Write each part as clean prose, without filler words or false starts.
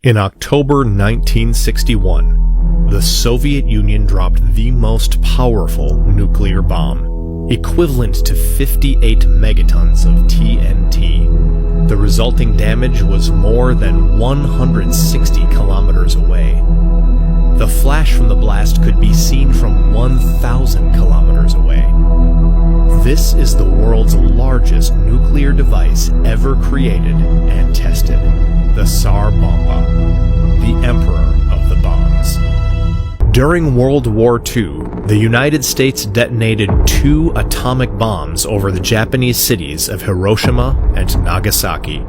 In October 1961, the Soviet Union dropped the most powerful nuclear bomb, equivalent to 58 megatons of TNT. The resulting damage was more than 160 kilometers away. The flash from the blast could be seen from 1,000 kilometers away. This is the world's largest nuclear device ever created and tested, the Tsar Bomba, the emperor of the bombs. During World War II, the United States detonated 2 atomic bombs over the Japanese cities of Hiroshima and Nagasaki.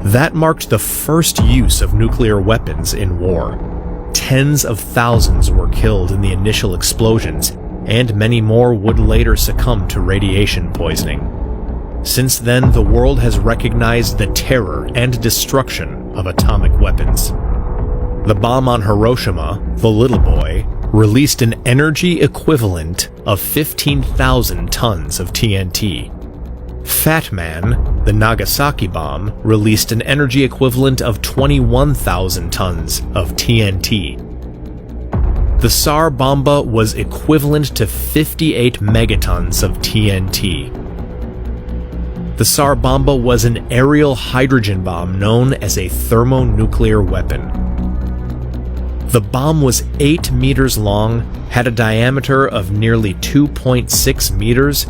That marked the first use of nuclear weapons in war. Tens of thousands were killed in the initial explosions, and many more would later succumb to radiation poisoning. Since then, the world has recognized the terror and destruction of atomic weapons. The bomb on Hiroshima, the Little Boy, released an energy equivalent of 15,000 tons of TNT. Fat Man, the Nagasaki bomb, released an energy equivalent of 21,000 tons of TNT. The Tsar Bomba was equivalent to 58 megatons of TNT. The Tsar Bomba was an aerial hydrogen bomb known as a thermonuclear weapon. The bomb was 8 meters long, had a diameter of nearly 2.6 meters,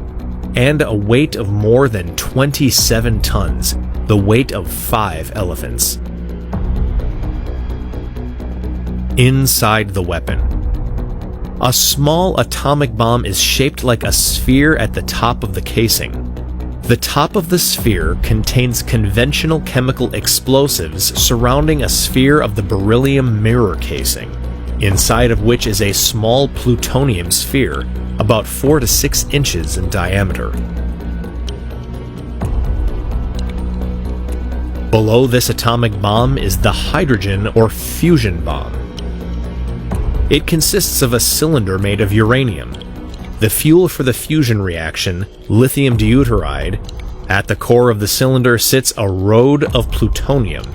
and a weight of more than 27 tons, the weight of 5 elephants. Inside the weapon. A small atomic bomb is shaped like a sphere at the top of the casing. The top of the sphere contains conventional chemical explosives surrounding a sphere of the beryllium mirror casing, inside of which is a small plutonium sphere about 4 to 6 inches in diameter. Below this atomic bomb is the hydrogen or fusion bomb. It consists of a cylinder made of uranium. The fuel for the fusion reaction, lithium deuteride, at the core of the cylinder sits a road of plutonium.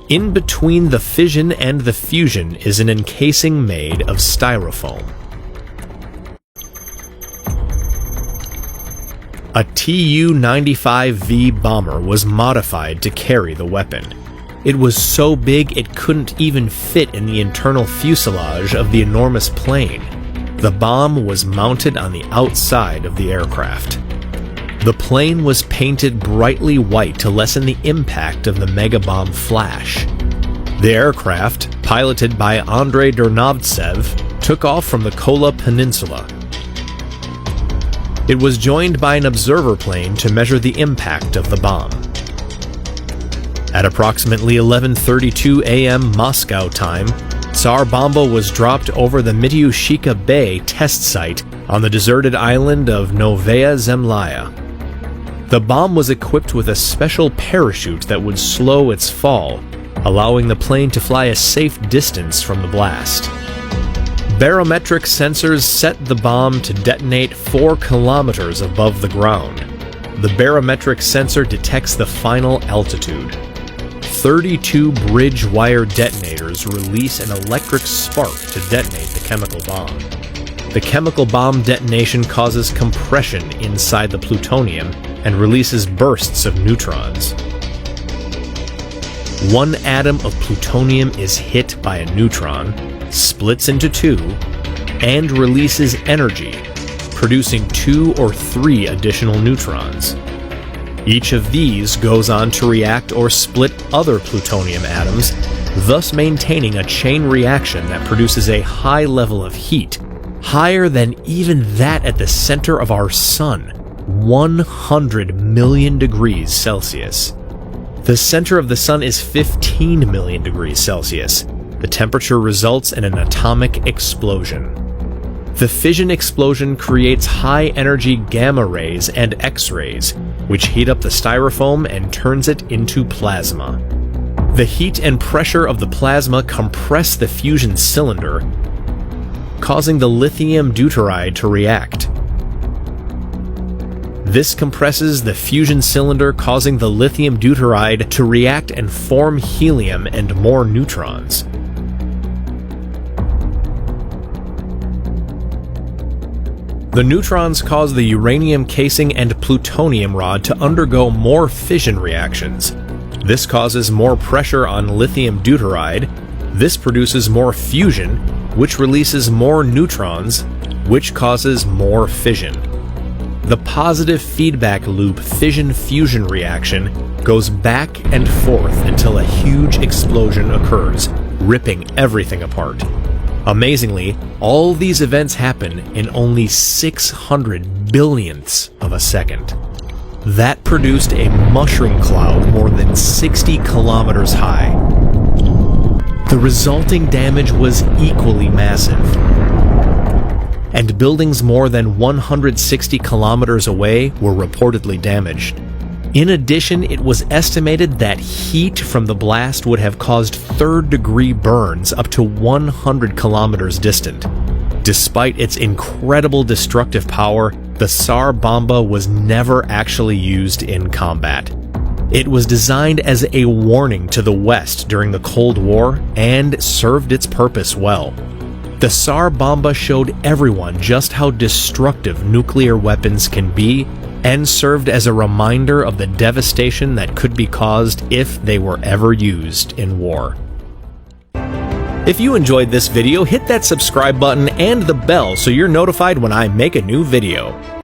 In between the fission and the fusion is an encasing made of styrofoam. A Tu-95V bomber was modified to carry the weapon. It was so big it couldn't even fit in the internal fuselage of the enormous plane. The bomb was mounted on the outside of the aircraft. The plane was painted brightly white to lessen the impact of the megabomb flash. The aircraft, piloted by Andrei Dernovtsev, took off from the Kola Peninsula. It was joined by an observer plane to measure the impact of the bomb. At approximately 11:32 a.m. Moscow time, Tsar Bomba was dropped over the Mityushika Bay test site on the deserted island of Novaya Zemlya. The bomb was equipped with a special parachute that would slow its fall, allowing the plane to fly a safe distance from the blast. Barometric sensors set the bomb to detonate 4 kilometers above the ground. The barometric sensor detects the final altitude. 32 bridge wire detonators release an electric spark to detonate the chemical bomb. The chemical bomb detonation causes compression inside the plutonium and releases bursts of neutrons. One atom of plutonium is hit by a neutron, splits into 2, and releases energy, producing 2 or 3 additional neutrons. Each of these goes on to react or split other plutonium atoms, thus maintaining a chain reaction that produces a high level of heat, higher than even that at the center of our Sun, 100 million degrees Celsius. The center of the Sun is 15 million degrees Celsius. The temperature results in an atomic explosion. The fission explosion creates high-energy gamma rays and X-rays, which heat up the styrofoam and turns it into plasma. The heat and pressure of the plasma compress the fusion cylinder, causing the lithium deuteride to react. This compresses the fusion cylinder, causing the lithium deuteride to react and form helium and more neutrons. The neutrons cause the uranium casing and plutonium rod to undergo more fission reactions. This causes more pressure on lithium deuteride. This produces more fusion, which releases more neutrons, which causes more fission. The positive feedback loop fission-fusion reaction goes back and forth until a huge explosion occurs, ripping everything apart. Amazingly, all these events happen in only 600 billionths of a second. That produced a mushroom cloud more than 60 kilometers high. The resulting damage was equally massive, and buildings more than 160 kilometers away were reportedly damaged. In addition, it was estimated that heat from the blast would have caused third-degree burns up to 100 kilometers distant. Despite its incredible destructive power, the Tsar Bomba was never actually used in combat. It was designed as a warning to the West during the Cold War and served its purpose well. The Tsar Bomba showed everyone just how destructive nuclear weapons can be, and served as a reminder of the devastation that could be caused if they were ever used in war. If you enjoyed this video, hit that subscribe button and the bell so you're notified when I make a new video.